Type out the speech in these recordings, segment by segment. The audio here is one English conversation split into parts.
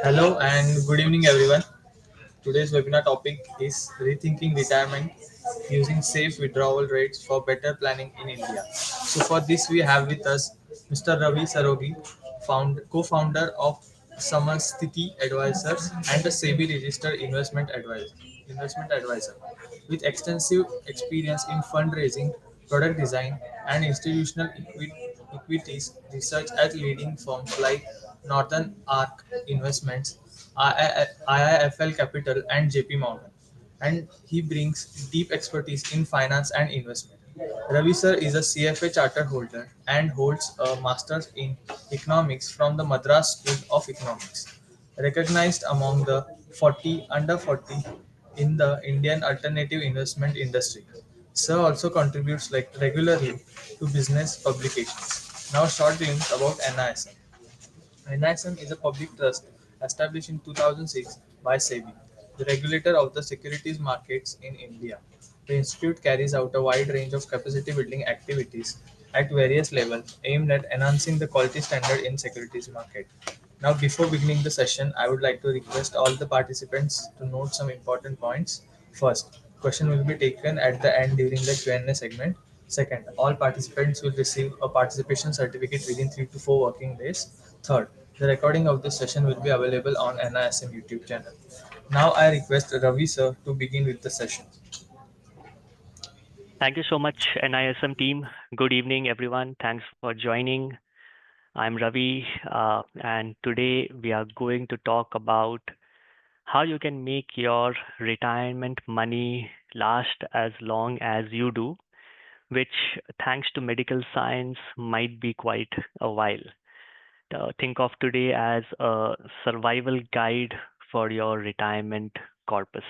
Hello and good evening, everyone. Today's webinar topic is Rethinking Retirement Using Safe Withdrawal Rates for Better Planning in India. So, for this, we have with us Mr. Ravi Sarogi, co-founder of Samasthiti Advisors and a SEBI registered investment advisor with extensive experience in fundraising, product design, and institutional equities research at leading firms like Northern Arc Investments, IIFL Capital, and JP Morgan. And he brings deep expertise in finance and investment. Ravi sir is a CFA charter holder and holds a master's in economics from the Madras School of Economics, recognized among the 40 under 40 in the Indian alternative investment industry. Sir also contributes regularly to business publications. Now short glimpse about NISM. NISM is a public trust established in 2006 by SEBI, the regulator of the securities markets in India. The institute carries out a wide range of capacity building activities at various levels aimed at enhancing the quality standard in securities market. Now, before beginning the session, I would like to request all the participants to note some important points. First, question will be taken at the end during the Q&A segment. Second, all participants will receive a participation certificate within 3 to 4 working days. Third, the recording of this session will be available on NISM YouTube channel. Now I request Ravi sir to begin with the session. Thank you so much, NISM team. Good evening, everyone. Thanks for joining. I'm Ravi, and today we are going to talk about how you can make your retirement money last as long as you do, which, thanks to medical science, might be quite a while. Think of today as a survival guide for your retirement corpus.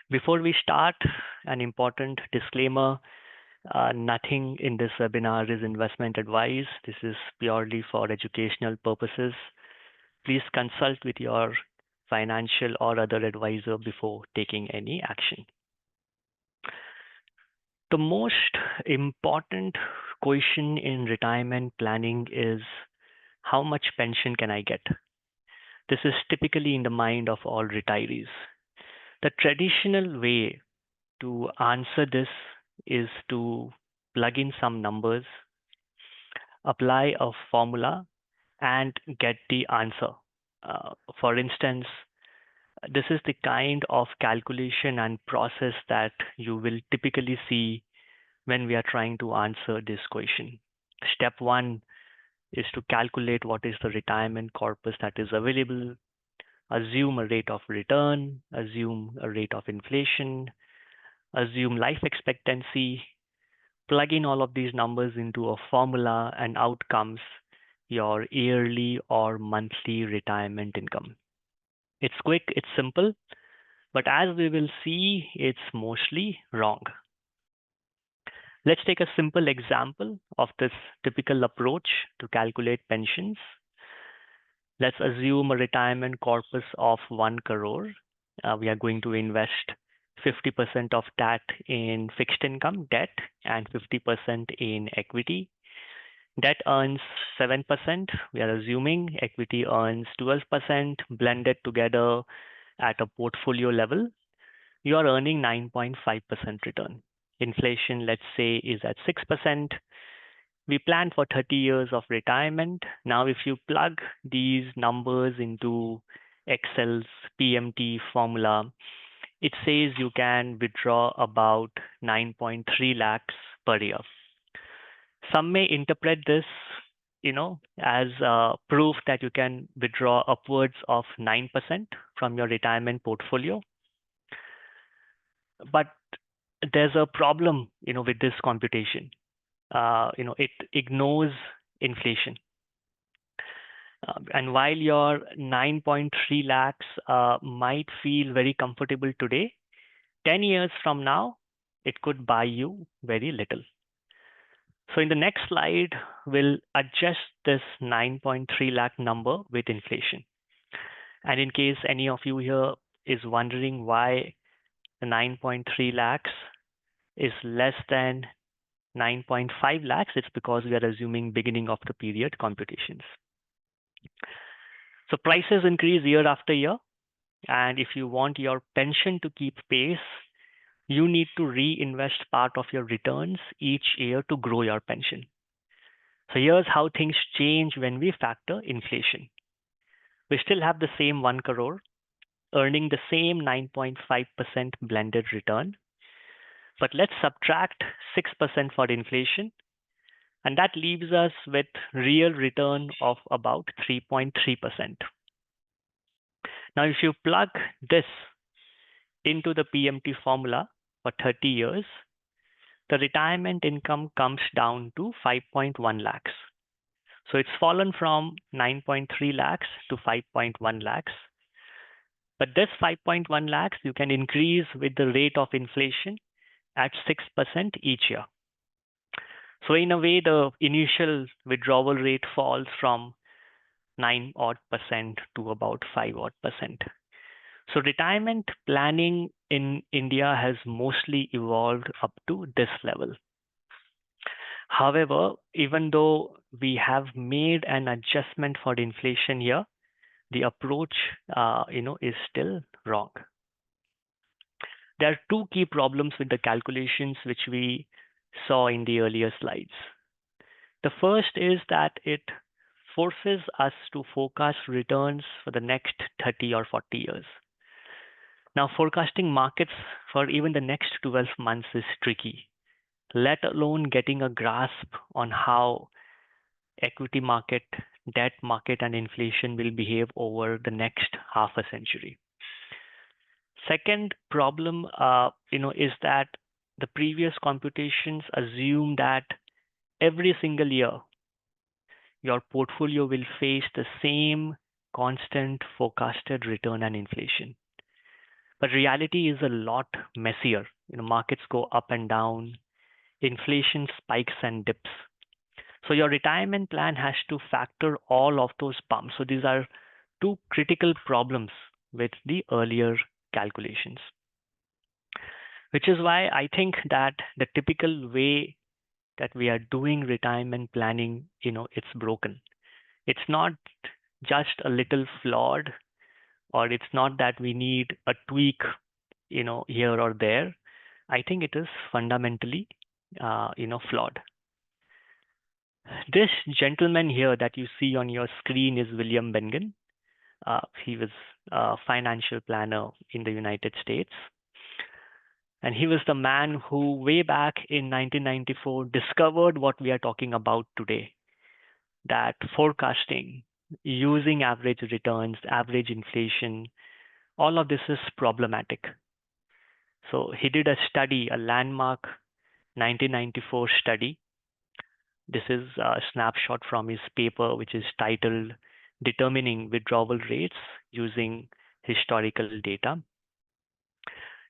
Before we start, an important disclaimer. Nothing in this webinar is investment advice. This is purely for educational purposes. Please consult with your financial or other advisor before taking any action. The most important question in retirement planning is, how much pension can I get? This is typically in the mind of all retirees. The traditional way to answer this is to plug in some numbers, apply a formula, and get the answer. For instance, this is the kind of calculation and process that you will typically see when we are trying to answer this question. Step one is to calculate what is the retirement corpus that is available, assume a rate of return, assume a rate of inflation, assume life expectancy, plug in all of these numbers into a formula, and out comes your yearly or monthly retirement income. It's quick, it's simple, but as we will see, it's mostly wrong. Let's take a simple example of this typical approach to calculate pensions. Let's assume a retirement corpus of 1 crore. We are going to invest 50% of that in fixed income debt and 50% in equity. Debt earns 7%. We are assuming equity earns 12% blended together at a portfolio level. You are earning 9.5% return. Inflation, let's say, is at 6%. We plan for 30 years of retirement. Now, if you plug these numbers into Excel's PMT formula, it says you can withdraw about 9.3 lakhs per year. Some may interpret this, as proof that you can withdraw upwards of 9% from your retirement portfolio. But there's a problem, with this computation. It ignores inflation. And while your 9.3 lakhs might feel very comfortable today, 10 years from now, it could buy you very little. So in the next slide, we'll adjust this 9.3 lakh number with inflation. And in case any of you here is wondering why the 9.3 lakhs is less than 9.5 lakhs, it's because we are assuming beginning of the period computations. So prices increase year after year, and if you want your pension to keep pace, you need to reinvest part of your returns each year to grow your pension. So here's how things change when we factor inflation. We still have the same 1 crore, earning the same 9.5% blended return, but let's subtract 6% for inflation, and that leaves us with real return of about 3.3%. Now, if you plug this into the PMT formula for 30 years, the retirement income comes down to 5.1 lakhs. So it's fallen from 9.3 lakhs to 5.1 lakhs. But this 5.1 lakhs you can increase with the rate of inflation at 6% each year. So in a way, the initial withdrawal rate falls from 9 odd percent to about 5 odd percent. So retirement planning in India has mostly evolved up to this level. However, even though we have made an adjustment for the inflation here, the approach, is still wrong. There are two key problems with the calculations which we saw in the earlier slides. The first is that it forces us to forecast returns for the next 30 or 40 years. Now, forecasting markets for even the next 12 months is tricky, let alone getting a grasp on how equity market, debt market, and inflation will behave over the next half a century. Second problem, is that the previous computations assume that every single year your portfolio will face the same constant forecasted return and inflation. But reality is a lot messier. Markets go up and down, inflation spikes and dips. So your retirement plan has to factor all of those bumps. So these are two critical problems with the earlier calculations, which is why I think that the typical way that we are doing retirement planning, it's broken. It's not just a little flawed, or it's not that we need a tweak, here or there. I think it is fundamentally, flawed. This gentleman here that you see on your screen is William Bengen. He was a financial planner in the United States. And he was the man who, way back in 1994, discovered what we are talking about today, that forecasting, using average returns, average inflation, all of this is problematic. So he did a study, a landmark 1994 study. This is a snapshot from his paper, which is titled Determining Withdrawal Rates Using Historical Data.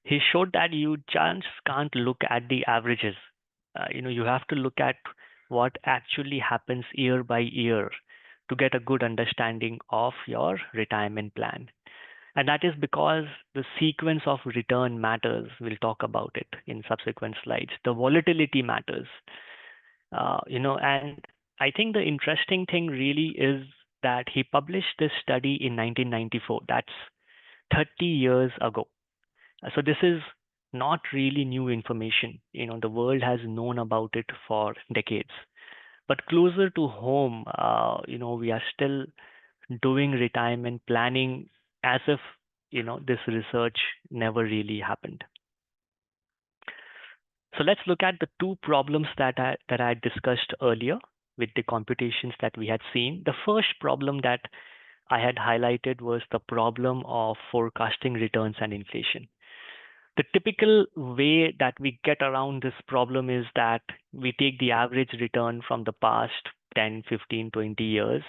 He showed that you just can't look at the averages. You have to look at what actually happens year by year to get a good understanding of your retirement plan. And that is because the sequence of return matters. We'll talk about it in subsequent slides. The volatility matters. And I think the interesting thing really is that he published this study in 1994. That's 30 years ago. So this is not really new information. The world has known about it for decades. But closer to home, we are still doing retirement planning as if, this research never really happened. So let's look at the two problems that I discussed earlier with the computations that we had seen. The first problem that I had highlighted was the problem of forecasting returns and inflation. The typical way that we get around this problem is that we take the average return from the past 10, 15, 20 years,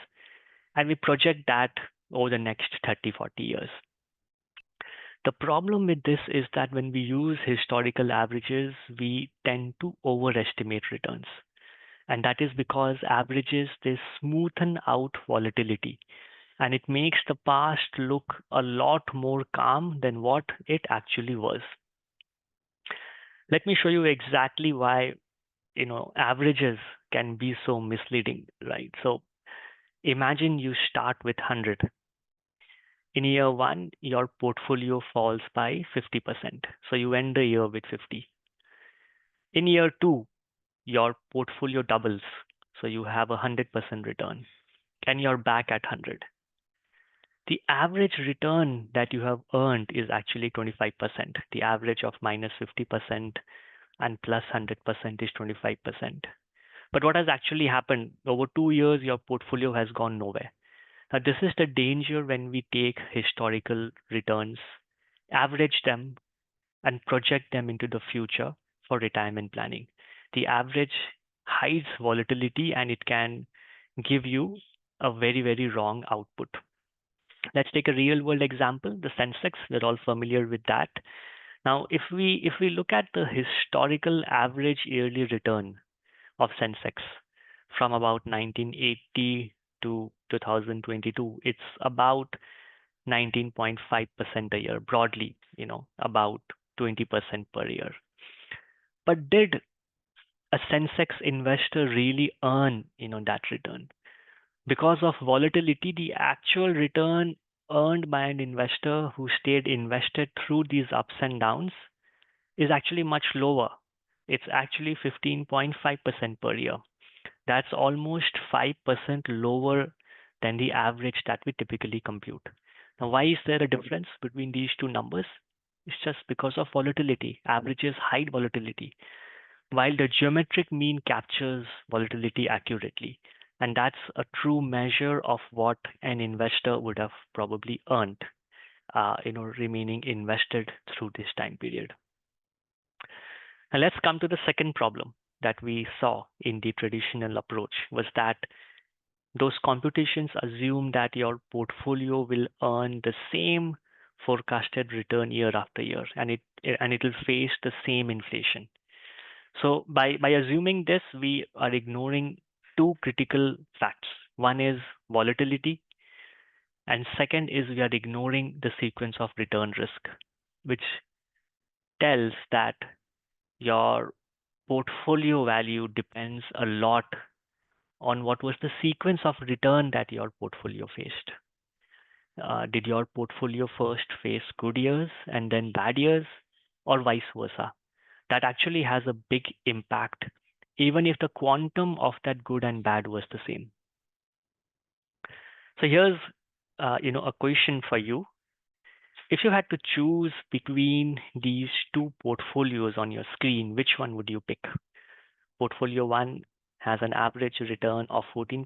and we project that over the next 30, 40 years. The problem with this is that when we use historical averages, we tend to overestimate returns. And that is because averages, they smoothen out volatility. And it makes the past look a lot more calm than what it actually was. Let me show you exactly why, averages can be so misleading, right? So imagine you start with 100 In year one, your portfolio falls by 50%. So you end the year with 50. In year two, your portfolio doubles. So you have a 100% return and you're back at 100. The average return that you have earned is actually 25%. The average of minus 50% and plus 100% is 25%. But what has actually happened over 2 years, your portfolio has gone nowhere. Now, this is the danger when we take historical returns, average them, and project them into the future for retirement planning. The average hides volatility and it can give you a very, very wrong output. Let's take a real world example, the Sensex. We're all familiar with that. Now, if we look at the historical average yearly return of Sensex from about 1980 to 2022, it's about 19.5% a year, broadly, about 20% per year. But did a Sensex investor really earn, that return? Because of volatility, the actual return earned by an investor who stayed invested through these ups and downs is actually much lower. It's actually 15.5% per year. That's almost 5% lower than the average that we typically compute. Now, why is there a difference between these two numbers? It's just because of volatility. Averages hide volatility, while the geometric mean captures volatility accurately. And that's a true measure of what an investor would have probably earned, remaining invested through this time period. And let's come to the second problem that we saw in the traditional approach was that those computations assume that your portfolio will earn the same forecasted return year after year, and it will face the same inflation. So by assuming this, we are ignoring two critical facts. One is volatility, and second is we are ignoring the sequence of return risk, which tells that your portfolio value depends a lot on what was the sequence of return that your portfolio faced. Did your portfolio first face good years and then bad years, or vice versa? That actually has a big impact, even if the quantum of that good and bad was the same. So here's, a question for you. If you had to choose between these two portfolios on your screen, which one would you pick? Portfolio one has an average return of 14%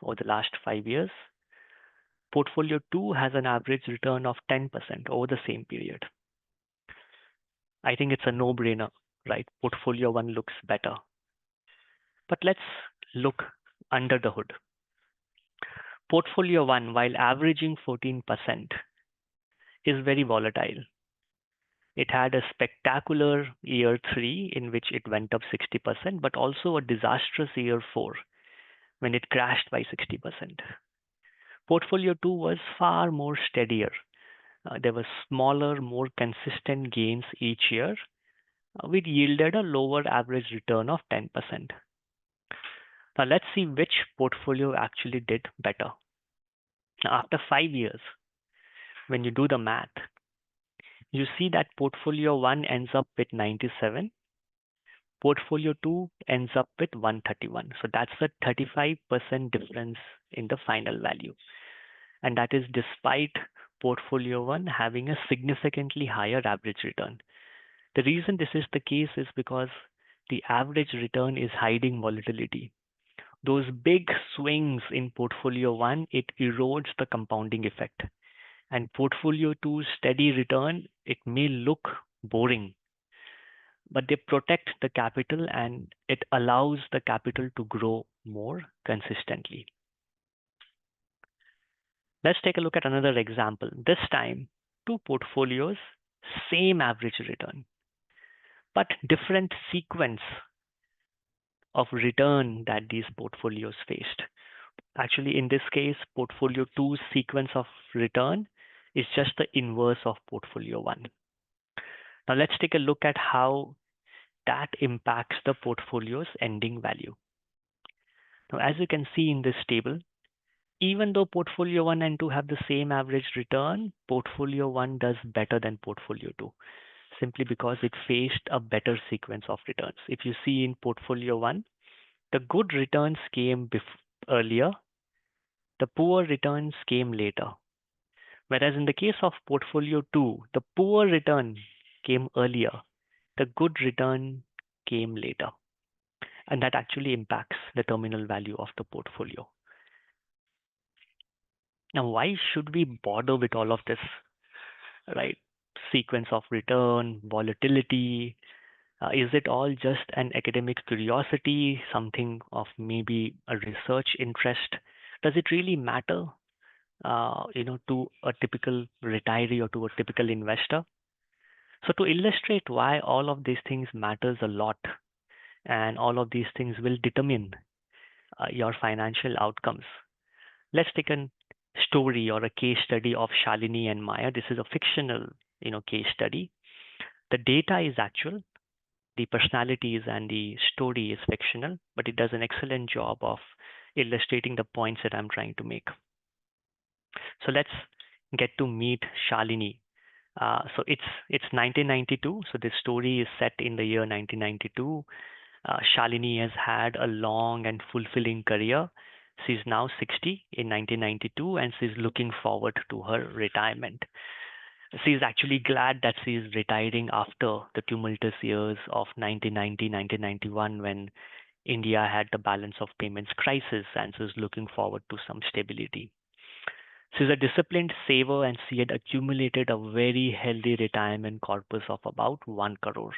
over the last 5 years. Portfolio two has an average return of 10% over the same period. I think it's a no-brainer, right? Portfolio one looks better. But let's look under the hood. Portfolio one, while averaging 14%, is very volatile. It had a spectacular year three in which it went up 60%, but also a disastrous year four when it crashed by 60%. Portfolio two was far more steadier. There were smaller, more consistent gains each year, which yielded a lower average return of 10%. Now let's see which portfolio actually did better. Now, after 5 years, when you do the math, you see that portfolio one ends up with 97, portfolio two ends up with 131. So that's a 35% difference in the final value. And that is despite portfolio one having a significantly higher average return. The reason this is the case is because the average return is hiding volatility. Those big swings in portfolio one, it erodes the compounding effect. And portfolio two's steady return, it may look boring, but they protect the capital and it allows the capital to grow more consistently. Let's take a look at another example. This time, two portfolios, same average return, but different sequence of return that these portfolios faced. Actually, in this case, portfolio two's sequence of return is just the inverse of portfolio one. Now let's take a look at how that impacts the portfolio's ending value. Now, as you can see in this table, Even though portfolio 1 and 2 have the same average return, portfolio 1 does better than portfolio 2, simply because it faced a better sequence of returns. If you see in portfolio 1, the good returns came earlier, the poor returns came later. Whereas in the case of portfolio 2, the poor return came earlier, the good return came later. And that actually impacts the terminal value of the portfolio. Now, why should we bother with all of this, right? Sequence of return, volatility. Is it all just an academic curiosity, something of maybe a research interest? Does it really matter, to a typical retiree or to a typical investor? So to illustrate why all of these things matters a lot, and all of these things will determine your financial outcomes. Let's take a story or a case study of Shalini and Maya. This is a fictional, case study. The data is actual, the personalities and the story is fictional, but it does an excellent job of illustrating the points that I'm trying to make. So let's get to meet Shalini. So it's 1992. So this story is set in the year 1992. Shalini has had a long and fulfilling career. She's now 60 in 1992, and she's looking forward to her retirement. She's actually glad that she's retiring after the tumultuous years of 1990, 1991, when India had the balance of payments crisis, and she's looking forward to some stability. She's a disciplined saver, and she had accumulated a very healthy retirement corpus of about 1 crore,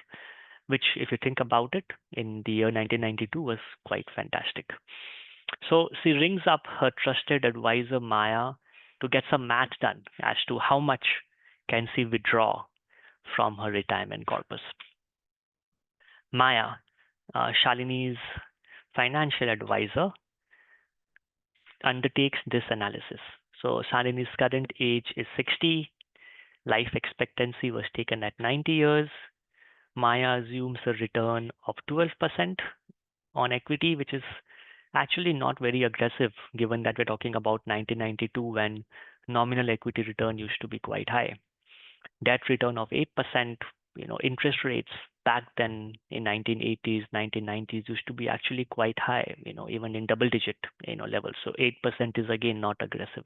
which, if you think about it, in the year 1992 was quite fantastic. So she rings up her trusted advisor Maya to get some math done as to how much can she withdraw from her retirement corpus. Maya, Shalini's financial advisor, undertakes this analysis. So Shalini's current age is 60. Life expectancy was taken at 90 years. Maya assumes a return of 12% on equity, which is actually not very aggressive given that we're talking about 1992 when nominal equity return used to be quite high. Debt return of 8%, interest rates back then in 1980s, 1990s used to be actually quite high, even in double digit, levels. So 8% is again not aggressive.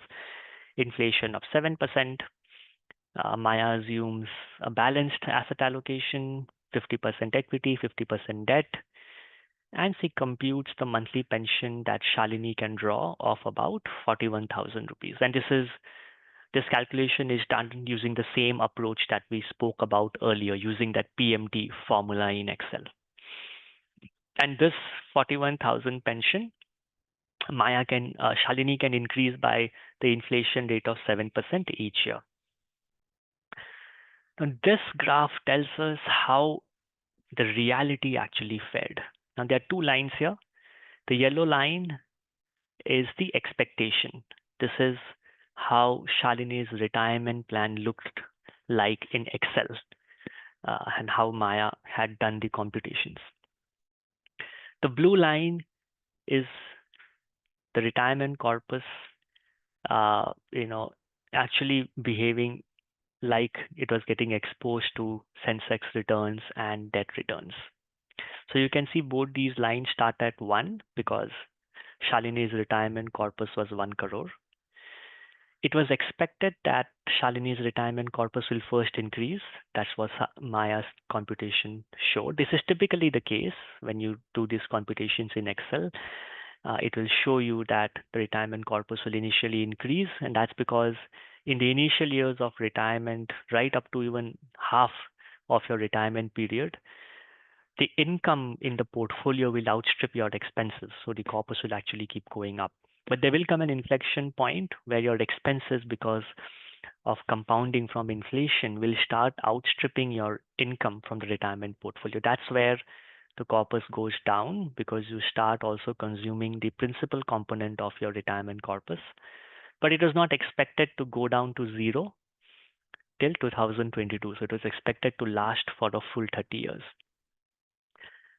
Inflation of 7%. Maya assumes a balanced asset allocation, 50% equity, 50% debt, and she computes the monthly pension that Shalini can draw of about 41,000 rupees. And this calculation is done using the same approach that we spoke about earlier, using that PMT formula in Excel. And this 41,000 pension, Shalini can increase by the inflation rate of 7% each year. Now, this graph tells us how the reality actually fared. Now, there are two lines here. The yellow line is the expectation. This is how Shalini's retirement plan looked like in Excel, and how Maya had done the computations. The blue line is the retirement corpus, actually behaving like it was getting exposed to Sensex returns and debt returns. So you can see both these lines start at 1 because Shalini's retirement corpus was 1 crore. It was expected that Shalini's retirement corpus will first increase. That's what Maya's computation showed. This is typically the case when you do these computations in Excel. It will show you that the retirement corpus will initially increase, and that's because in the initial years of retirement, right up to even half of your retirement period, the income in the portfolio will outstrip your expenses. So the corpus will actually keep going up. But there will come an inflection point where your expenses, because of compounding from inflation, will start outstripping your income from the retirement portfolio. That's where the corpus goes down, because you start also consuming the principal component of your retirement corpus. But it was not expected to go down to zero till 2022. So it was expected to last for a full 30 years.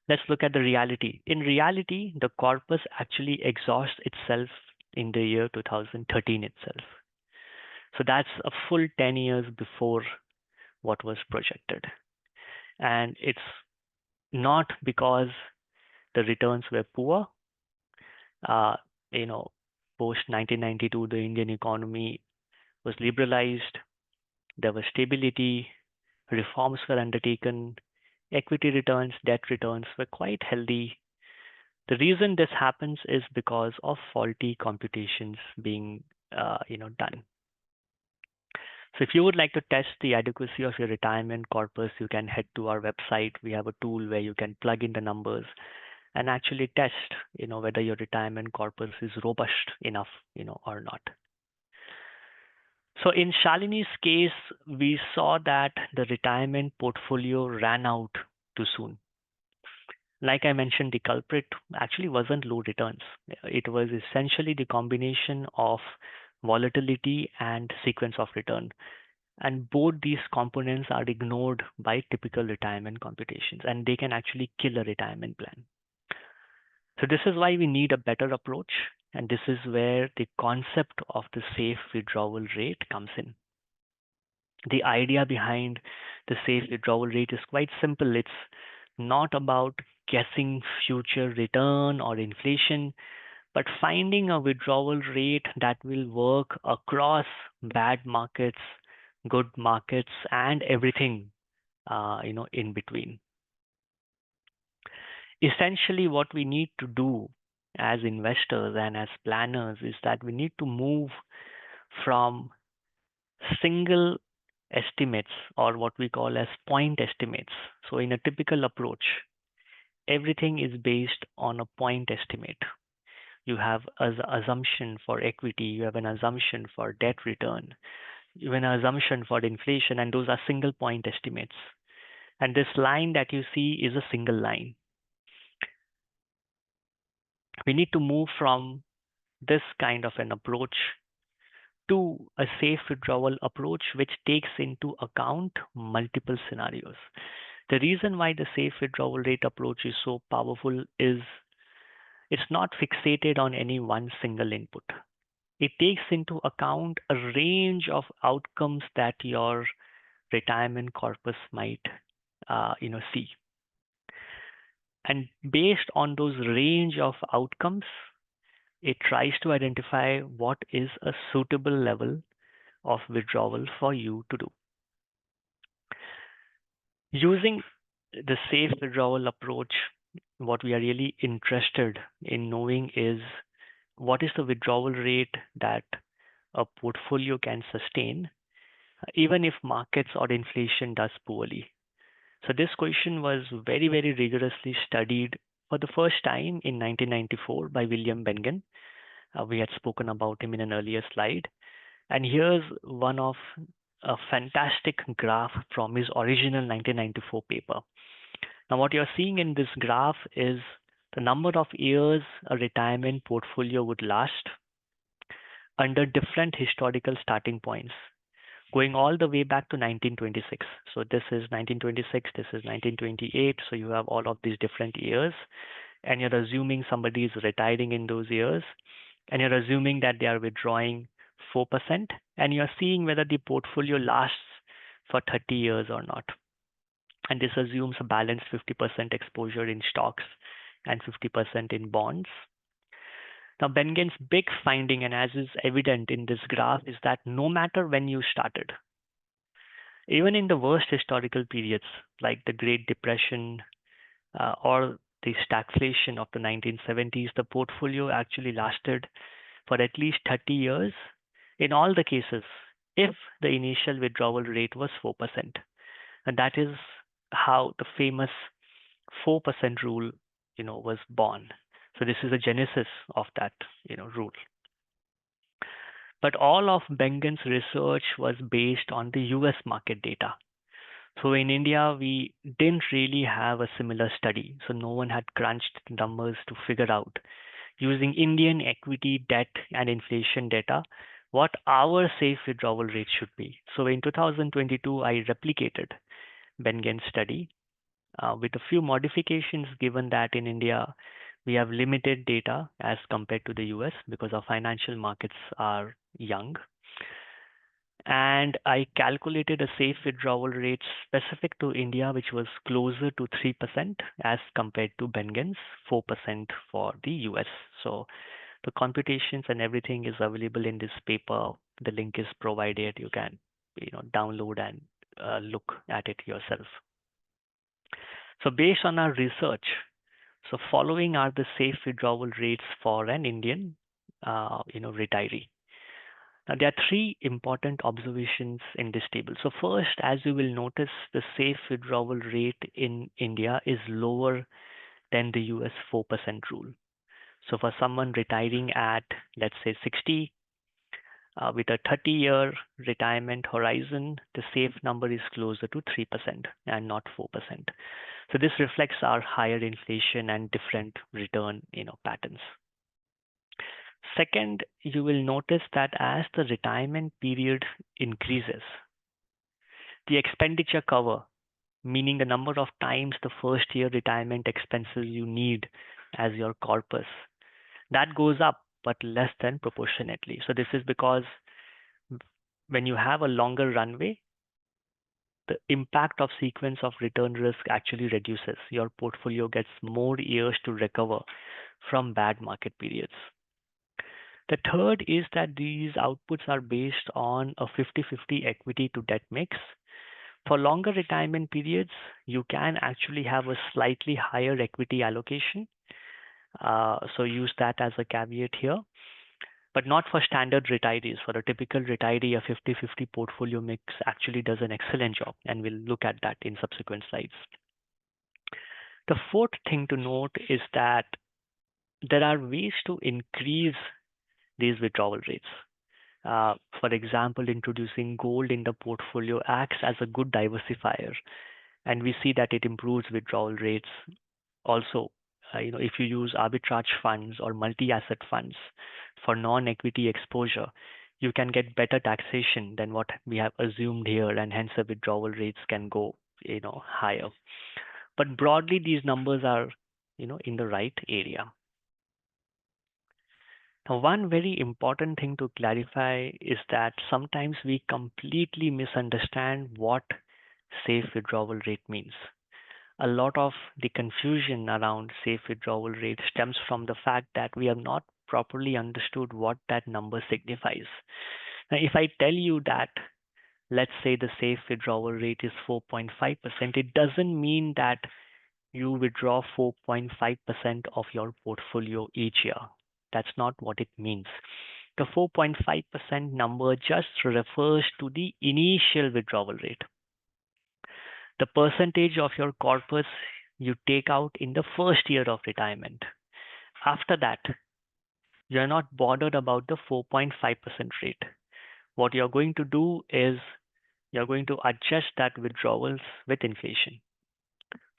Let's look at the reality. In reality, the corpus actually exhausts itself in the year 2013 itself. So that's a full 10 years before what was projected. And it's not because the returns were poor. Uh, you know, Post 1992, the Indian economy was liberalized, there was stability, reforms were undertaken, equity returns, debt returns were quite healthy. The reason this happens is because of faulty computations being done. So if you would like to test the adequacy of your retirement corpus, you can head to our website. We have a tool where you can plug in the numbers and actually test, whether your retirement corpus is robust enough, or not. So in Shalini's case, we saw that the retirement portfolio ran out too soon. Like I mentioned, the culprit actually wasn't low returns. It was essentially the combination of volatility and sequence of return. And both these components are ignored by typical retirement computations, and they can actually kill a retirement plan. So this is why we need a better approach, and this is where the concept of the safe withdrawal rate comes in. The idea behind the safe withdrawal rate is quite simple. It's not about guessing future return or inflation, but finding a withdrawal rate that will work across bad markets, good markets, and everything in between. Essentially, what we need to do as investors and as planners is that we need to move from single estimates, or what we call as point estimates. So in a typical approach, everything is based on a point estimate. You have an assumption for equity, you have an assumption for debt return, you have an assumption for inflation, and those are single point estimates. And this line that you see is a single line. We need to move from this kind of an approach to a safe withdrawal approach, which takes into account multiple scenarios. The reason why the safe withdrawal rate approach is so powerful is it's not fixated on any one single input. It takes into account a range of outcomes that your retirement corpus might, see. And based on those range of outcomes, it tries to identify what is a suitable level of withdrawal for you to do. Using the safe withdrawal approach, what we are really interested in knowing is what is the withdrawal rate that a portfolio can sustain, even if markets or inflation does poorly. So this question was very, very rigorously studied for the first time in 1994 by William Bengen. We had spoken about him in an earlier slide. And here's one of a fantastic graph from his original 1994 paper. Now, what you're seeing in this graph is the number of years a retirement portfolio would last under different historical starting points, going all the way back to 1926. So this is 1926, this is 1928. So you have all of these different years, and you're assuming somebody is retiring in those years, and you're assuming that they are withdrawing 4%, and you're seeing whether the portfolio lasts for 30 years or not. And this assumes a balanced 50% exposure in stocks and 50% in bonds. Now, Bengen's big finding, and as is evident in this graph, is that no matter when you started, even in the worst historical periods like the Great Depression or the stagflation of the 1970s, the portfolio actually lasted for at least 30 years in all the cases if the initial withdrawal rate was 4%. And that is how the famous 4% rule, was born. So this is the genesis of that, rule. But all of Bengen's research was based on the US market data. So in India, we didn't really have a similar study. So no one had crunched the numbers to figure out, using Indian equity, debt, and inflation data, what our safe withdrawal rate should be. So in 2022, I replicated Bengen's study with a few modifications, given that in India, We have limited data as compared to the US because our financial markets are young. And I calculated a safe withdrawal rate specific to India, which was closer to 3% as compared to Bengen's 4% for the US. So the computations and everything is available in this paper. The link is provided. You can, download and look at it yourself. So based on our research, so following are the safe withdrawal rates for an Indian, retiree. Now, there are three important observations in this table. So first, as you will notice, the safe withdrawal rate in India is lower than the US 4% rule. So for someone retiring at, let's say, 60, with a 30-year retirement horizon, the safe number is closer to 3% and not 4%. So this reflects our higher inflation and different return, patterns. Second, you will notice that as the retirement period increases, the expenditure cover, meaning the number of times the first year retirement expenses you need as your corpus, that goes up, but less than proportionately. So this is because when you have a longer runway, the impact of sequence of return risk actually reduces. Your portfolio gets more years to recover from bad market periods. The third is that these outputs are based on a 50-50 equity to debt mix. For longer retirement periods, you can actually have a slightly higher equity allocation. So use that as a caveat here, but not for standard retirees. For a typical retiree, a 50-50 portfolio mix actually does an excellent job, and we'll look at that in subsequent slides. The fourth thing to note is that there are ways to increase these withdrawal rates. For example, introducing gold in the portfolio acts as a good diversifier, and we see that it improves withdrawal rates. Also, if you use arbitrage funds or multi-asset funds for non-equity exposure, you can get better taxation than what we have assumed here, and hence the withdrawal rates can go, higher. But broadly, these numbers are, in the right area. Now, one very important thing to clarify is that sometimes we completely misunderstand what safe withdrawal rate means. A lot of the confusion around safe withdrawal rate stems from the fact that we have not properly understood what that number signifies. Now, if I tell you that, let's say the safe withdrawal rate is 4.5%, it doesn't mean that you withdraw 4.5% of your portfolio each year. That's not what it means. The 4.5% number just refers to the initial withdrawal rate, the percentage of your corpus you take out in the first year of retirement. After that, you're not bothered about the 4.5% rate. What you're going to do is you're going to adjust that withdrawals with inflation.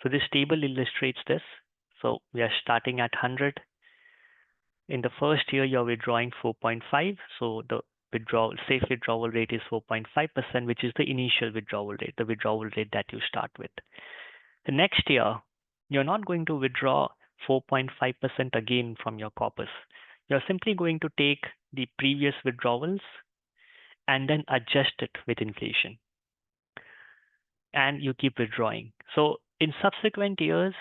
So this table illustrates this. So we are starting at 100. In the first year, you're withdrawing 4.5. So the safe withdrawal rate is 4.5%, which is the initial withdrawal rate, the withdrawal rate that you start with. The next year, you're not going to withdraw 4.5% again from your corpus. You're simply going to take the previous withdrawals and then adjust it with inflation. And you keep withdrawing. So in subsequent years,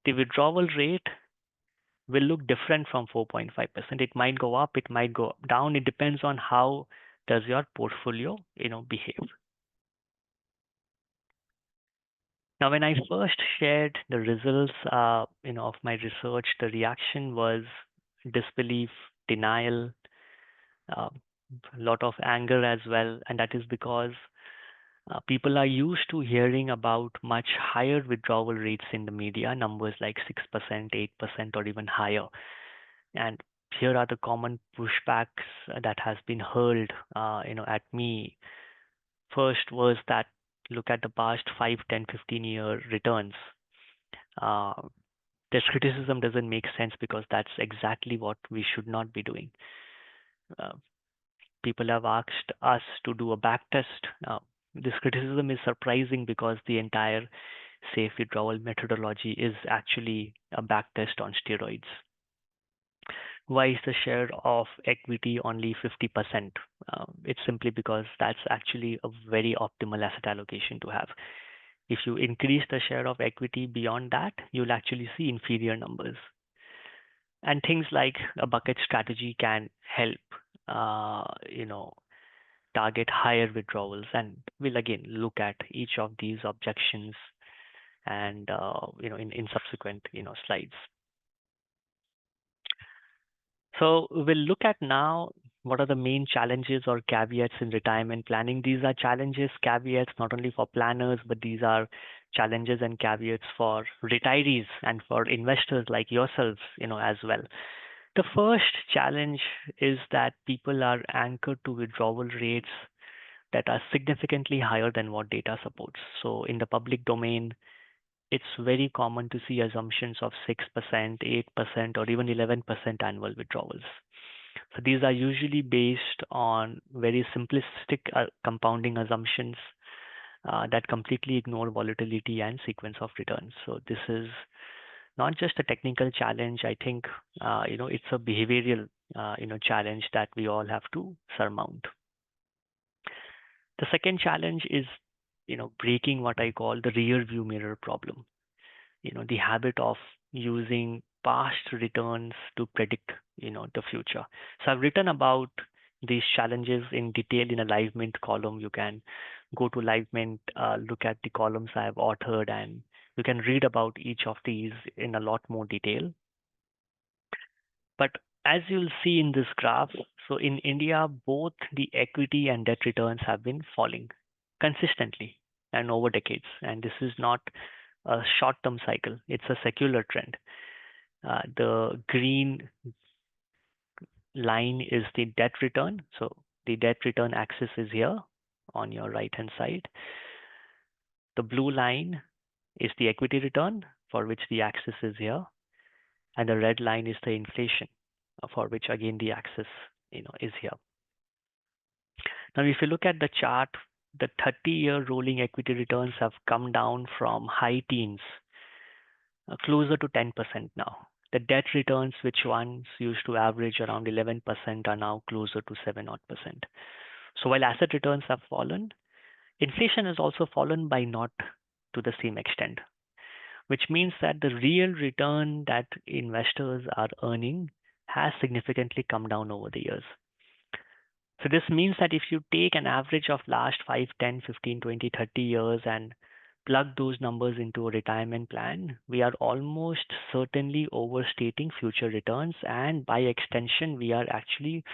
the withdrawal rate will look different from 4.5%. It might go up, it might go down. It depends on how does your portfolio, behave. Now, when I first shared the results, of my research, the reaction was disbelief, denial, a lot of anger as well, and that is because people are used to hearing about much higher withdrawal rates in the media, numbers like 6%, 8%, or even higher. And here are the common pushbacks that has been hurled, at me. First was that look at the past 5, 10, 15-year returns. This criticism doesn't make sense because that's exactly what we should not be doing. People have asked us to do a back test. This criticism is surprising because the entire safe withdrawal methodology is actually a backtest on steroids. Why is the share of equity only 50%? It's simply because that's actually a very optimal asset allocation to have. If you increase the share of equity beyond that, you'll actually see inferior numbers. And things like a bucket strategy can help, uh, you know, target higher withdrawals. And we'll again look at each of these objections and, in subsequent, slides. So we'll look at now what are the main challenges or caveats in retirement planning. These are challenges, caveats, not only for planners, but these are challenges and caveats for retirees and for investors like yourselves, as well. The first challenge is that people are anchored to withdrawal rates that are significantly higher than what data supports. So in the public domain, it's very common to see assumptions of 6%, 8%, or even 11% annual withdrawals. So these are usually based on very simplistic compounding assumptions that completely ignore volatility and sequence of returns. So this is not just a technical challenge. I think it's a behavioral challenge that we all have to surmount. The second challenge is breaking what I call the rear view mirror problem. The habit of using past returns to predict the future. So I've written about these challenges in detail in a live mint column. You can go to live mint, look at the columns I have authored, and you can read about each of these in a lot more detail. But as you'll see in this graph, so in India, both the equity and debt returns have been falling consistently and over decades. And this is not a short-term cycle. It's a secular trend. The green line is the debt return. So the debt return axis is here on your right-hand side. The blue line is the equity return, for which the axis is here. And the red line is the inflation, for which again the axis is here. Now, if you look at the chart, the 30-year rolling equity returns have come down from high teens closer to 10% now. The debt returns, which once used to average around 11%, are now closer to 7 odd percent. So while asset returns have fallen, inflation has also fallen by not to the same extent, which means that the real return that investors are earning has significantly come down over the years. So this means that if you take an average of last 5, 10, 15, 20, 30 years and plug those numbers into a retirement plan, we are almost certainly overstating future returns, and by extension, we are actually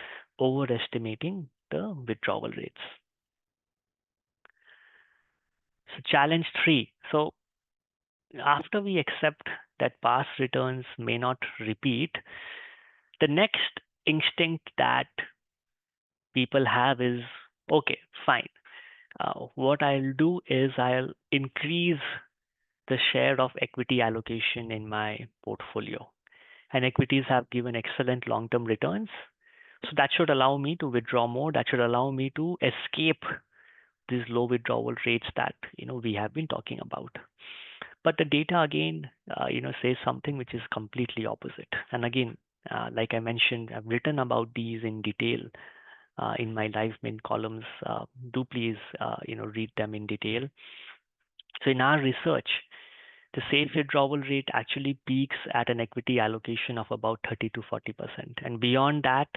overestimating the withdrawal rates. So challenge 3. So after we accept that past returns may not repeat, the next instinct that people have is, okay, fine. What I'll do is I'll increase the share of equity allocation in my portfolio. And equities have given excellent long-term returns. So that should allow me to withdraw more. That should allow me to escape these low withdrawal rates that we have been talking about. But the data again, says something which is completely opposite. And again, like I mentioned, I've written about these in detail in my live mint columns. Do please, read them in detail. So in our research, the safe withdrawal rate actually peaks at an equity allocation of about 30 to 40%. And beyond that,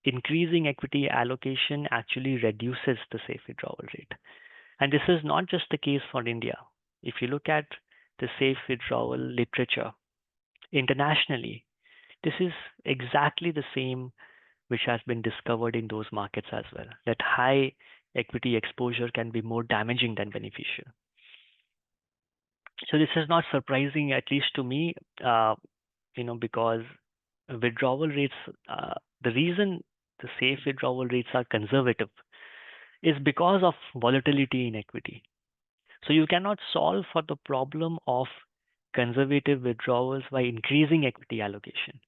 increasing equity allocation actually reduces the safe withdrawal rate. And this is not just the case for India. If you look at the safe withdrawal literature internationally, this is exactly the same which has been discovered in those markets as well, that high equity exposure can be more damaging than beneficial. So this is not surprising, at least to me, because withdrawal rates, the reason the safe withdrawal rates are conservative is because of volatility in equity. So you cannot solve for the problem of conservative withdrawals by increasing equity allocation.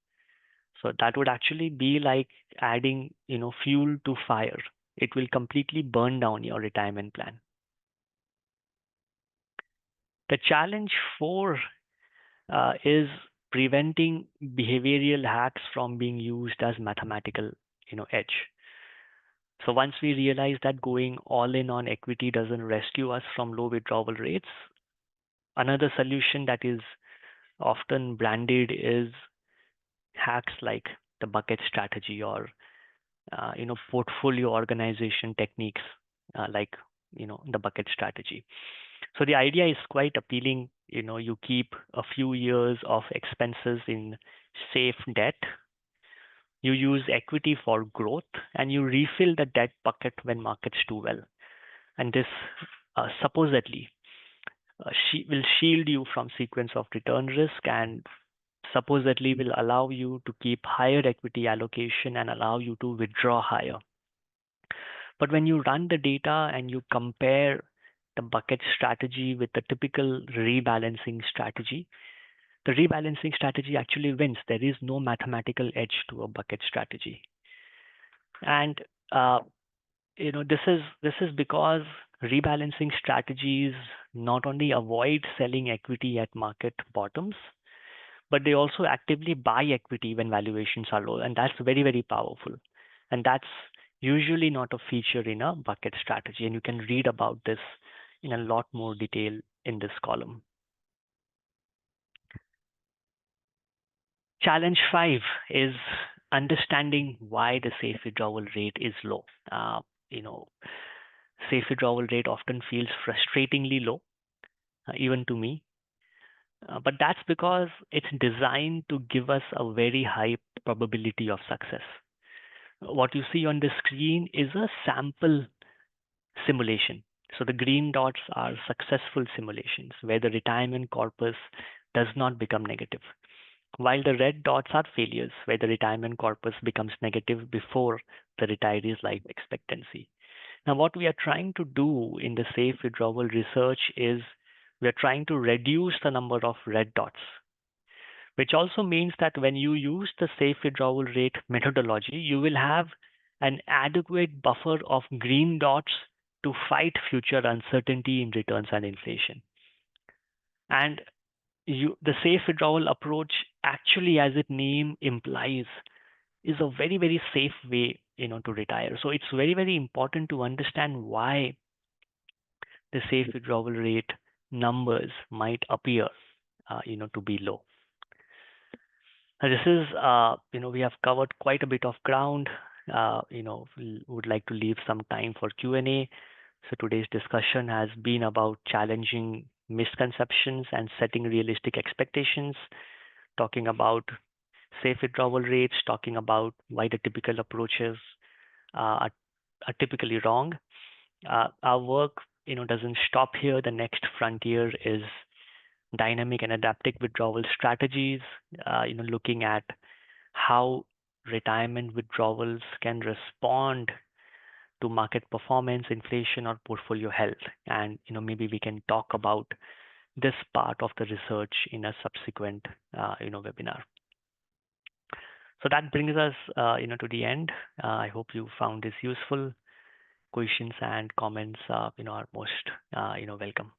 So that would actually be like adding, fuel to fire. It will completely burn down your retirement plan. The challenge four is preventing behavioral hacks from being used as mathematical, edge. So once we realize that going all in on equity doesn't rescue us from low withdrawal rates, another solution that is often branded is hacks like the bucket strategy or portfolio organization techniques like the bucket strategy. So the idea is quite appealing. You keep a few years of expenses in safe debt, you use equity for growth, and you refill the debt bucket when markets do well. And this supposedly will shield you from sequence of return risk and supposedly will allow you to keep higher equity allocation and allow you to withdraw higher. But when you run the data and you compare the bucket strategy with the typical rebalancing strategy, the rebalancing strategy actually wins. There is no mathematical edge to a bucket strategy. And uh, this is because rebalancing strategies not only avoid selling equity at market bottoms, but they also actively buy equity when valuations are low, and that's very, very powerful. And that's usually not a feature in a bucket strategy, and you can read about this in a lot more detail in this column. Challenge 5 is understanding why the safe withdrawal rate is low. You know, Safe withdrawal rate often feels frustratingly low, even to me. But that's because it's designed to give us a very high probability of success. What you see on the screen is a sample simulation. So the green dots are successful simulations where the retirement corpus does not become negative, while the red dots are failures where the retirement corpus becomes negative before the retiree's life expectancy. Now, what we are trying to do in the safe withdrawal research is we are trying to reduce the number of red dots, which also means that when you use the safe withdrawal rate methodology, you will have an adequate buffer of green dots to fight future uncertainty in returns and inflation. And the safe withdrawal approach, actually, as its name implies, is a very, very safe way, to retire. So it's very, very important to understand why the safe withdrawal rate numbers might appear, to be low. This is, we have covered quite a bit of ground. Would like to leave some time for Q&A. So today's discussion has been about challenging misconceptions and setting realistic expectations, talking about safe withdrawal rates, talking about why the typical approaches are typically wrong. Our work, doesn't stop here. The next frontier is dynamic and adaptive withdrawal strategies, looking at how retirement withdrawals can respond to market performance, inflation, or portfolio health. And, maybe we can talk about this part of the research in a subsequent, webinar. So that brings us, to the end. I hope you found this useful. Questions and comments, are most, welcome.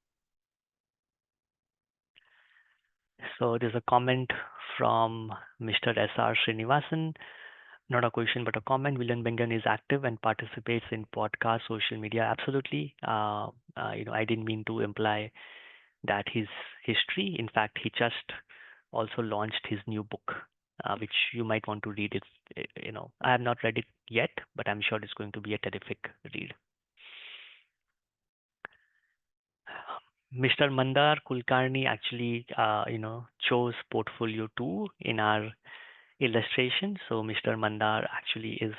So there's a comment from Mr. S.R. Srinivasan. Not a question, but a comment. William Bengan is active and participates in podcast, social media. Absolutely. I didn't mean to imply that his history. In fact, he just also launched his new book, which you might want to read. I have not read it yet, but I'm sure it's going to be a terrific read. Mr. Mandar Kulkarni actually, chose portfolio 2 in our illustration. So Mr. Mandar actually is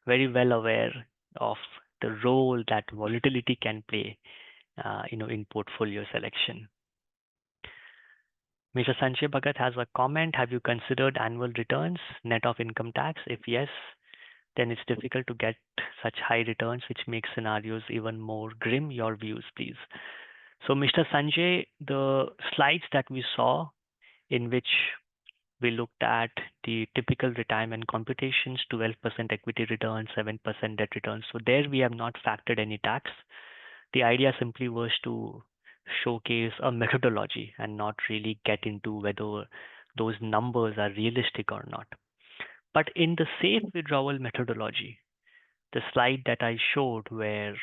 very well aware of the role that volatility can play, in portfolio selection. Mr. Sanjay Bhagat has a comment. Have you considered annual returns, net of income tax? If yes, then it's difficult to get such high returns, which makes scenarios even more grim. Your views, please. So, Mr. Sanjay, the slides that we saw in which we looked at the typical retirement computations, 12% equity return, 7% debt return. So there we have not factored any tax. The idea simply was to showcase a methodology and not really get into whether those numbers are realistic or not. But in the safe withdrawal methodology, the slide that I showed where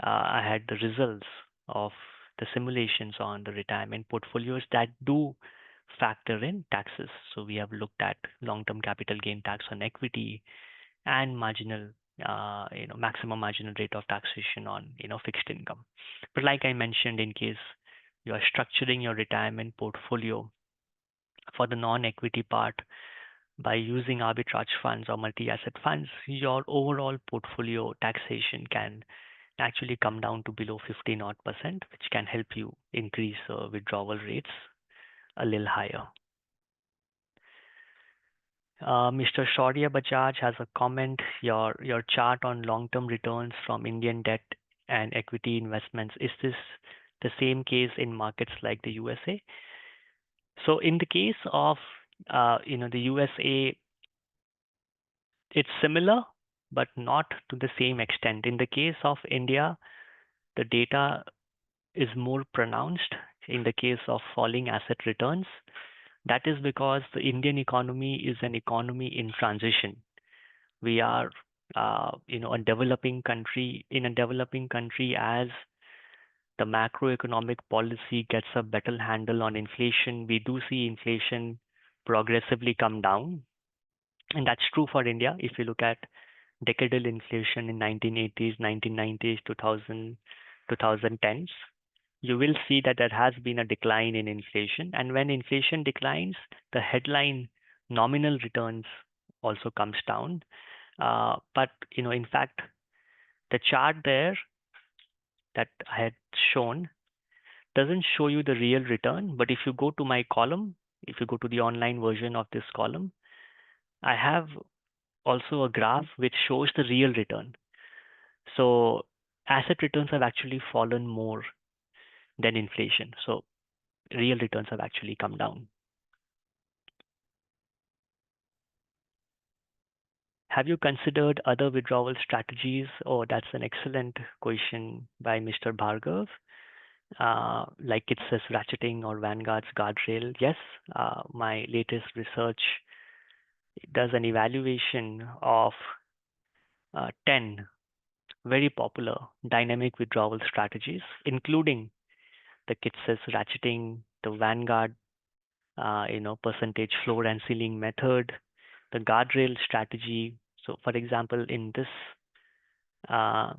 I had the results of the simulations on the retirement portfolios that do factor in taxes. So we have looked at long-term capital gain tax on equity and maximum marginal rate of taxation on, fixed income. But like I mentioned, in case you are structuring your retirement portfolio for the non-equity part by using arbitrage funds or multi-asset funds, your overall portfolio taxation can actually come down to below 15 odd percent, which can help you increase withdrawal rates a little higher. Mr. Shaurya Bajaj has a comment. Your chart on long-term returns from Indian debt and equity investments, is this the same case in markets like the USA? So in the case of the USA, it's similar, but not to the same extent. In the case of India, the data is more pronounced in the case of falling asset returns. That is because the Indian economy is an economy in transition. We are, a developing country. In a developing country, as the macroeconomic policy gets a better handle on inflation, we do see inflation progressively come down. And that's true for India. If you look at decadal inflation in 1980s, 1990s, 2000, 2010s, you will see that there has been a decline in inflation. And when inflation declines, the headline nominal returns also comes down. But in fact, the chart there that I had shown doesn't show you the real return. But if you go to my column, if you go to the online version of this column, I have also a graph which shows the real return. So asset returns have actually fallen more than inflation. So real returns have actually come down. Have you considered other withdrawal strategies? Oh, that's an excellent question by Mr. Bhargav. Like it says ratcheting or Vanguard's guardrail. Yes, my latest research does an evaluation of 10 very popular dynamic withdrawal strategies, including the Kitces ratcheting, the Vanguard, percentage floor and ceiling method, the guardrail strategy. So, for example, in this uh,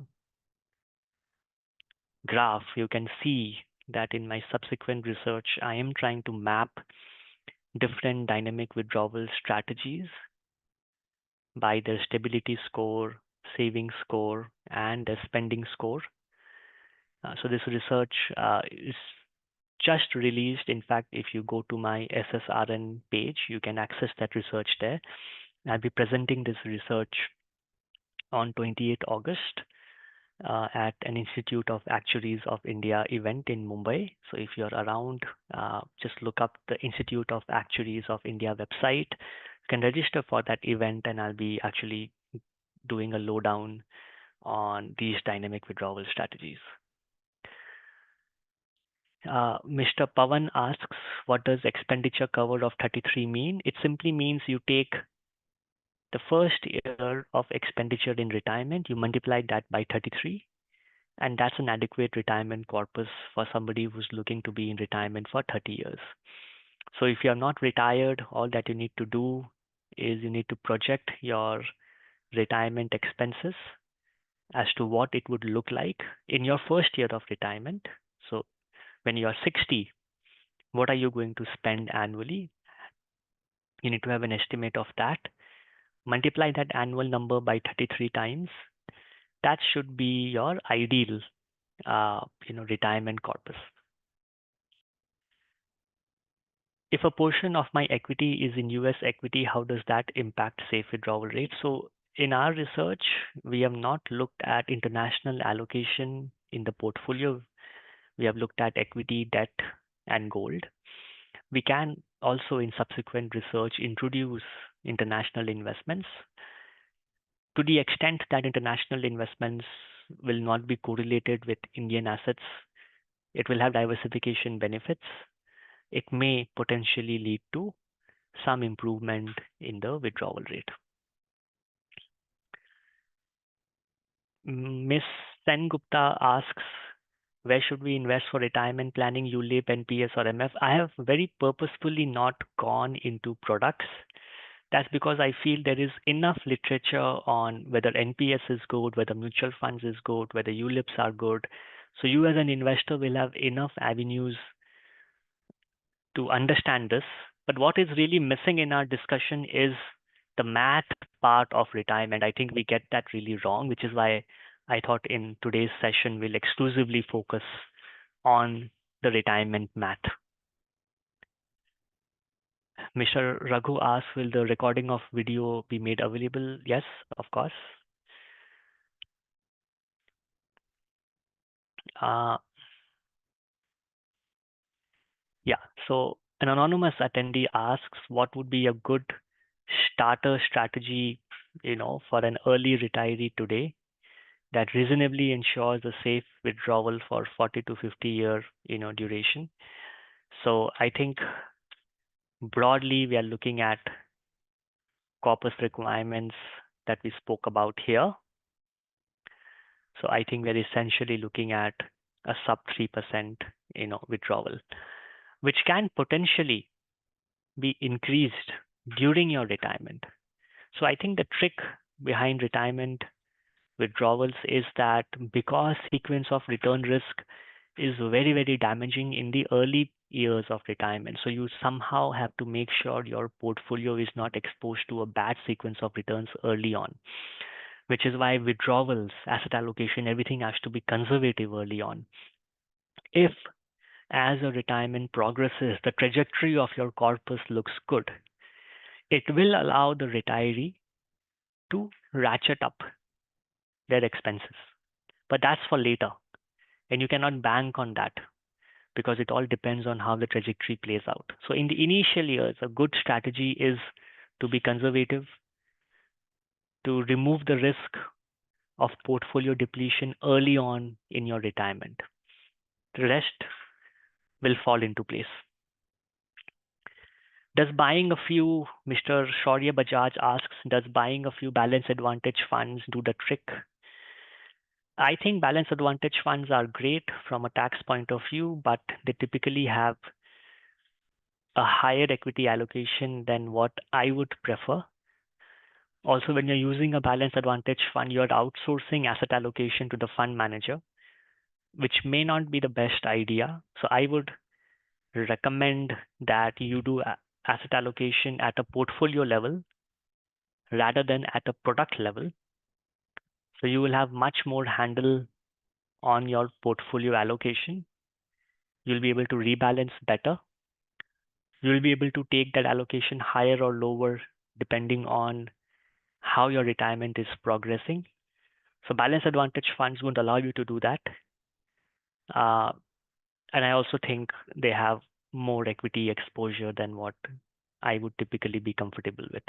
graph, you can see that in my subsequent research, I am trying to map different dynamic withdrawal strategies by their stability score, savings score, and their spending score. So this research is just released. In fact, if you go to my SSRN page, you can access that research there. I'll be presenting this research on 28th August at an Institute of Actuaries of India event in Mumbai. So if you're around, just look up the Institute of Actuaries of India website. You can register for that event, and I'll be actually doing a lowdown on these dynamic withdrawal strategies. Mr. Pavan asks, what does expenditure cover of 33 mean? It simply means you take the first year of expenditure in retirement, you multiply that by 33, and that's an adequate retirement corpus for somebody who's looking to be in retirement for 30 years. So if you're not retired, all that you need to do is you need to project your retirement expenses as to what it would look like in your first year of retirement. So when you're 60, what are you going to spend annually? You need to have an estimate of that. Multiply that annual number by 33 times. That should be your ideal, retirement corpus. If a portion of my equity is in US equity, how does that impact safe withdrawal rate? So in our research, we have not looked at international allocation in the portfolio. We have looked at equity, debt, and gold. We can also, in subsequent research, introduce international investments to the extent that international investments will not be correlated with Indian assets. It will have diversification benefits. It may potentially lead to some improvement in the withdrawal rate. Miss Sen Gupta asks, where should we invest for retirement planning, ULIP, NPS, or MF? I have very purposefully not gone into products. That's because I feel there is enough literature on whether NPS is good, whether mutual funds is good, whether ULIPs are good. So you as an investor will have enough avenues to understand this. But what is really missing in our discussion is the math part of retirement. I think we get that really wrong, which is why I thought in today's session we'll exclusively focus on the retirement math. Mr. Raghu asks, will the recording of video be made available? Yes, of course. Uh, yeah, so an anonymous attendee asks, what would be a good starter strategy, for an early retiree today that reasonably ensures a safe withdrawal for 40 to 50 year, duration. So I think broadly we are looking at corpus requirements that we spoke about here. So I think we're essentially looking at a sub 3%, withdrawal, which can potentially be increased during your retirement. So I think the trick behind retirement withdrawals is that because sequence of return risk is very, very damaging in the early years of retirement. So you somehow have to make sure your portfolio is not exposed to a bad sequence of returns early on, which is why withdrawals, asset allocation, everything has to be conservative early on. If as a retirement progresses, the trajectory of your corpus looks good, it will allow the retiree to ratchet up their expenses. But that's for later. And you cannot bank on that because it all depends on how the trajectory plays out. So in the initial years, a good strategy is to be conservative, to remove the risk of portfolio depletion early on in your retirement. The rest will fall into place. Does buying a few, Mr. Shaurya Bajaj asks, does buying a few balance advantage funds do the trick? I think balance advantage funds are great from a tax point of view, but they typically have a higher equity allocation than what I would prefer. Also, when you're using a balance advantage fund, you're outsourcing asset allocation to the fund manager, which may not be the best idea. So I would recommend that you do asset allocation at a portfolio level rather than at a product level. So you will have much more handle on your portfolio allocation. You'll be able to rebalance better. You'll be able to take that allocation higher or lower depending on how your retirement is progressing. So balance advantage funds won't allow you to do that. Uh, and I also think they have more equity exposure than what I would typically be comfortable with.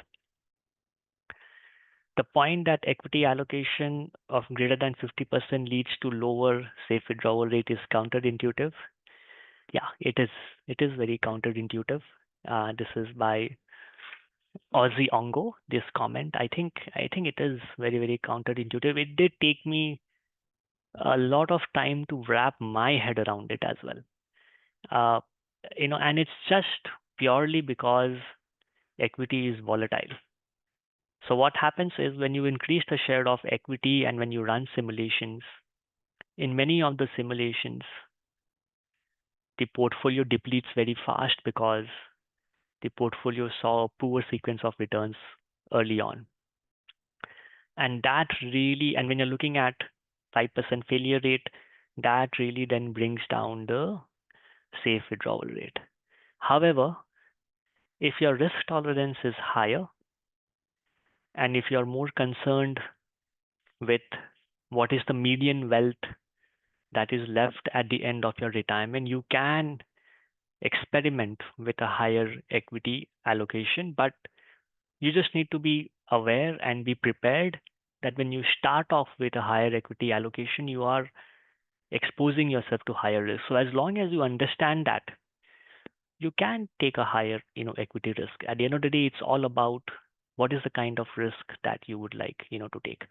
The point that equity allocation of greater than 50% leads to lower safe withdrawal rate is counterintuitive. Yeah, it is. It is very counterintuitive. This is by Aussie Ongo. This comment, I think it is very, very counterintuitive. It did take me a lot of time to wrap my head around it as well. Uh, and it's just purely because equity is volatile. So what happens is when you increase the share of equity and when you run simulations, in many of the simulations, the portfolio depletes very fast because the portfolio saw a poor sequence of returns early on. And that really, and when you're looking at 5% failure rate, that really then brings down the safe withdrawal rate. However, if your risk tolerance is higher and if you're more concerned with what is the median wealth that is left at the end of your retirement, you can experiment with a higher equity allocation, but you just need to be aware and be prepared that when you start off with a higher equity allocation, you are exposing yourself to higher risk. So as long as you understand that, you can take a higher, equity risk. At the end of the day, it's all about what is the kind of risk that you would like, to take.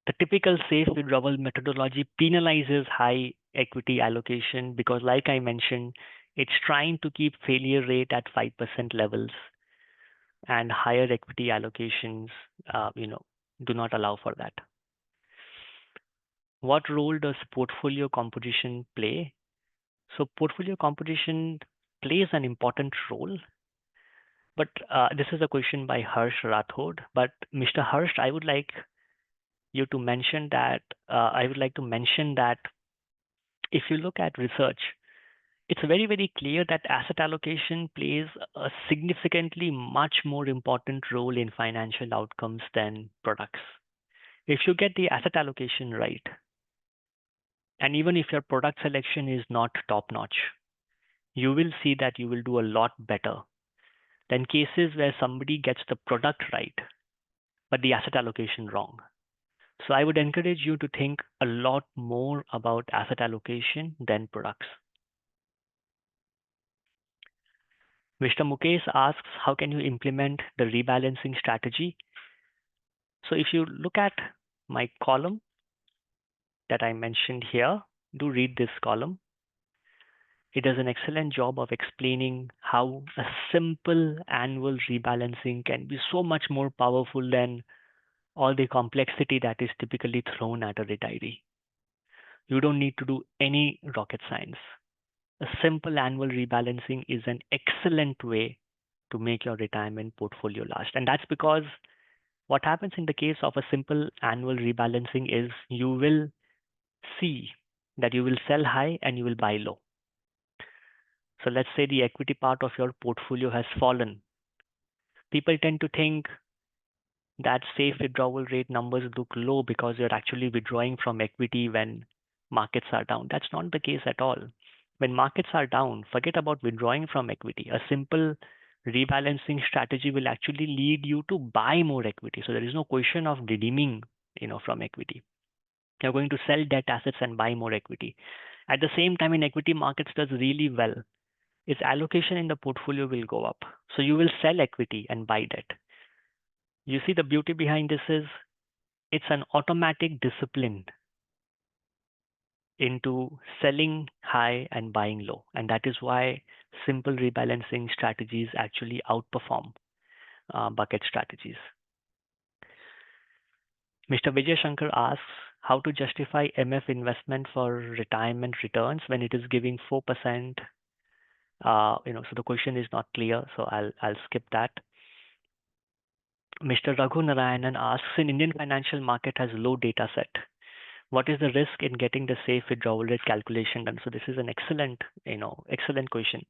The typical safe withdrawal methodology penalizes high equity allocation because, like I mentioned, it's trying to keep failure rate at 5% levels, and higher equity allocations, do not allow for that. What role does portfolio composition play? So portfolio composition plays an important role, but this is a question by Harsh Rathod. But Mr. Harsh, I would like to mention that if you look at research, it's very, very clear that asset allocation plays a significantly much more important role in financial outcomes than products. If you get the asset allocation right, and even if your product selection is not top notch, you will see that you will do a lot better than cases where somebody gets the product right, but the asset allocation wrong. So I would encourage you to think a lot more about asset allocation than products. Mr. Mukesh asks, how can you implement the rebalancing strategy? So if you look at my column that I mentioned here, do read this column. It does an excellent job of explaining how a simple annual rebalancing can be so much more powerful than all the complexity that is typically thrown at a retiree. You don't need to do any rocket science. A simple annual rebalancing is an excellent way to make your retirement portfolio last. And that's because what happens in the case of a simple annual rebalancing is you will see that you will sell high and you will buy low. So let's say the equity part of your portfolio has fallen. People tend to think that safe withdrawal rate numbers look low because you're actually withdrawing from equity when markets are down. That's not the case at all. When markets are down, forget about withdrawing from equity. A simple rebalancing strategy will actually lead you to buy more equity. So there is no question of redeeming, from equity. You're going to sell debt assets and buy more equity. At the same time, in equity markets does really well, its allocation in the portfolio will go up. So you will sell equity and buy debt. You see, the beauty behind this is it's an automatic discipline into selling high and buying low. And that is why simple rebalancing strategies actually outperform bucket strategies. Mr. Vijay Shankar asks how to justify MF investment for retirement returns when it is giving 4%. So the question is not clear, so I'll skip that. Mr. Raghu Narayanan asks, in Indian financial market has low data set. What is the risk in getting the safe withdrawal rate calculation done? So this is an excellent question.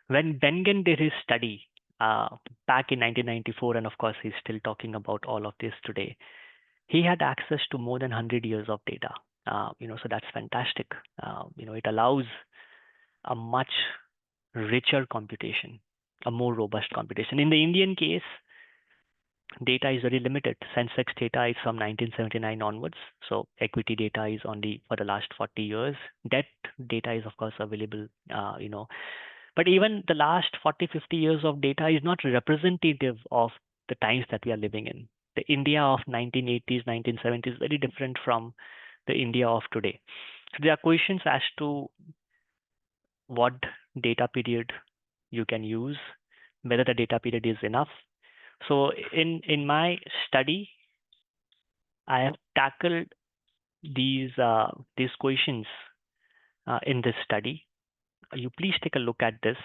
When Bengen did his study back in 1994, and of course he's still talking about all of this today, he had access to more than 100 years of data. So that's fantastic. It allows a much richer computation, a more robust computation. In the Indian case, data is very limited. Sensex data is from 1979 onwards. So equity data is only for the last 40 years. Debt data is, of course, available, But even the last 40, 50 years of data is not representative of the times that we are living in. The India of 1980s, 1970s is very different from the India of today. So there are questions as to what data period you can use, whether the data period is enough. So in my study, I have tackled these questions in this study. You please take a look at this.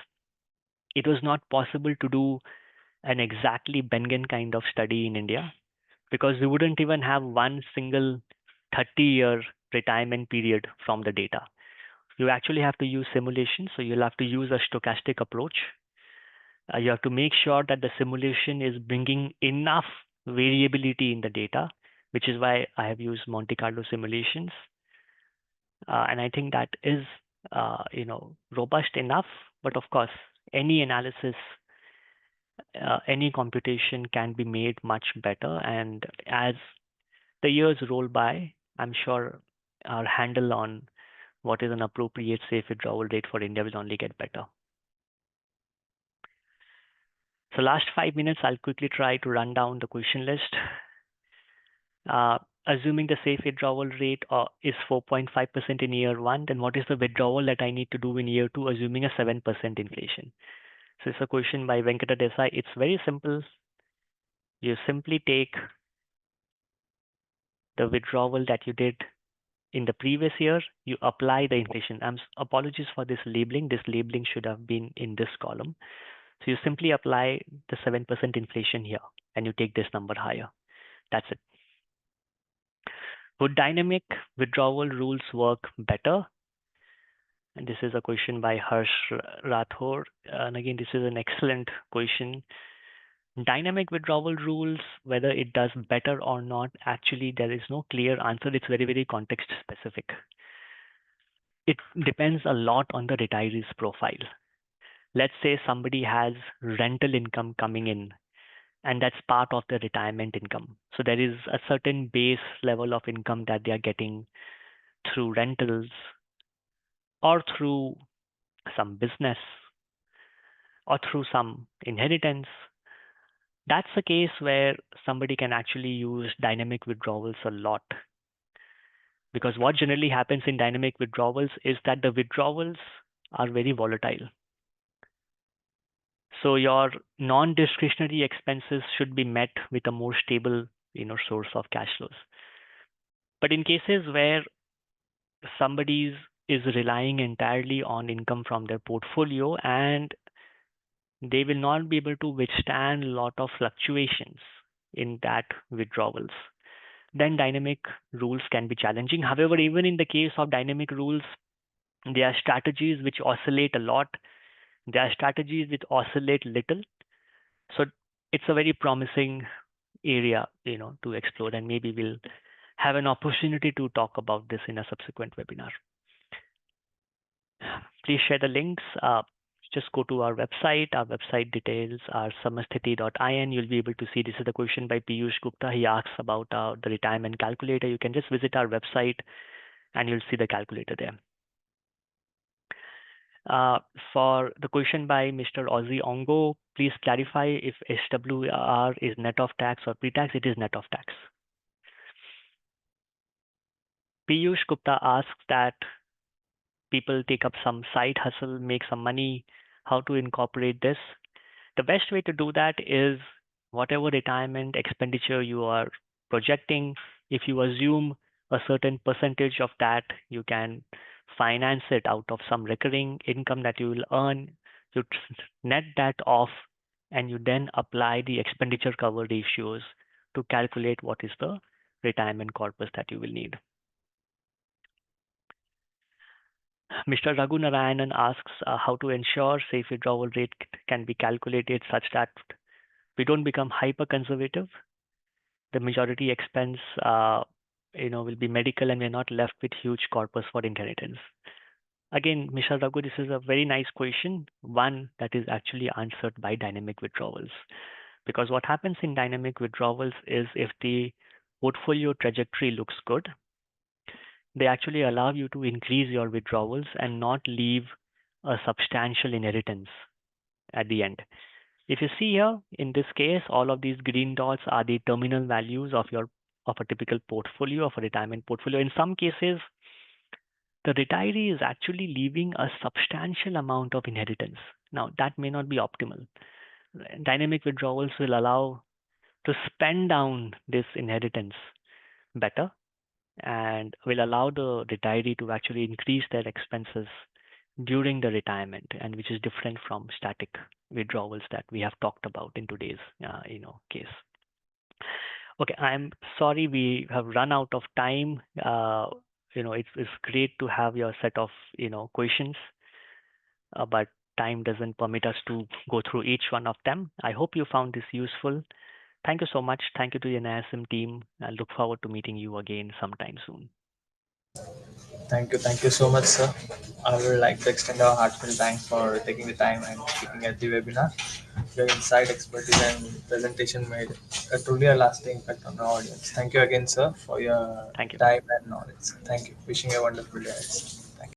It was not possible to do an exactly Bengen kind of study in India because we wouldn't even have one single 30-year retirement period from the data. You actually have to use simulation. So you'll have to use a stochastic approach. You have to make sure that the simulation is bringing enough variability in the data, which is why I have used Monte Carlo simulations. And I think that is, robust enough. But of course, any analysis, any computation can be made much better. And as the years roll by, I'm sure our handle on what is an appropriate safe withdrawal rate for India will only get better. So last 5 minutes, I'll quickly try to run down the question list. Uh, Assuming the safe withdrawal rate is 4.5% in year one, then what is the withdrawal that I need to do in year two, assuming a 7% inflation? So it's a question by Venkata Desai. It's very simple. You simply take the withdrawal that you did in the previous year, you apply the inflation. Apologies for this labeling. This labeling should have been in this column. So you simply apply the 7% inflation here and you take this number higher. That's it. Would dynamic withdrawal rules work better? And this is a question by Harsh Rathore. And again, this is an excellent question. Dynamic withdrawal rules, whether it does better or not, actually, there is no clear answer. It's very, very context specific. It depends a lot on the retiree's profile. Let's say somebody has rental income coming in, and that's part of the retirement income. So there is a certain base level of income that they are getting through rentals or through some business or through some inheritance. That's a case where somebody can actually use dynamic withdrawals a lot. Because what generally happens in dynamic withdrawals is that the withdrawals are very volatile. So your non-discretionary expenses should be met with a more stable, source of cash flows. But in cases where somebody is relying entirely on income from their portfolio and they will not be able to withstand a lot of fluctuations in that withdrawals, then dynamic rules can be challenging. However, even in the case of dynamic rules, there are strategies which oscillate a lot. There are strategies which oscillate little. So it's a very promising area, to explore, and maybe we'll have an opportunity to talk about this in a subsequent webinar. Please share the links. Just go to our website. Our website details are samasthiti.in. You'll be able to see this is the question by Piyush Gupta. He asks about the retirement calculator. You can just visit our website and you'll see the calculator there. For the question by Mr. Ozzy Ongo, please clarify if SWR is net of tax or pre-tax. It is net of tax. Piyush Gupta asks that people take up some side hustle, make some money, how to incorporate this. The best way to do that is whatever retirement expenditure you are projecting, if you assume a certain percentage of that, you can finance it out of some recurring income that you will earn. You net that off and you then apply the expenditure cover ratios to calculate what is the retirement corpus that you will need. Mr. Raghu Narayanan asks how to ensure safe withdrawal rate can be calculated such that we don't become hyper conservative. The majority expense, will be medical, and we're not left with huge corpus for inheritance. Again, Mr. Raghu, this is a very nice question, one that is actually answered by dynamic withdrawals. Because what happens in dynamic withdrawals is if the portfolio trajectory looks good, they actually allow you to increase your withdrawals and not leave a substantial inheritance at the end. If you see here, in this case, all of these green dots are the terminal values of a typical portfolio, of a retirement portfolio. In some cases, the retiree is actually leaving a substantial amount of inheritance. Now, that may not be optimal. Dynamic withdrawals will allow to spend down this inheritance better and will allow the retiree to actually increase their expenses during the retirement, and which is different from static withdrawals that we have talked about in today's case. Okay, I'm sorry we have run out of time. It's great to have your set of questions, but time doesn't permit us to go through each one of them. I hope you found this useful. Thank you so much. Thank you to the NISM team. I look forward to meeting you again sometime soon. Thank you so much, sir. I would like to extend our heartfelt thanks for taking the time and speaking at the webinar. Your insight, expertise, and presentation made a truly a lasting impact on our audience. Thank you again, sir, for your Thank you. time and knowledge. Thank you. Wishing you a wonderful day.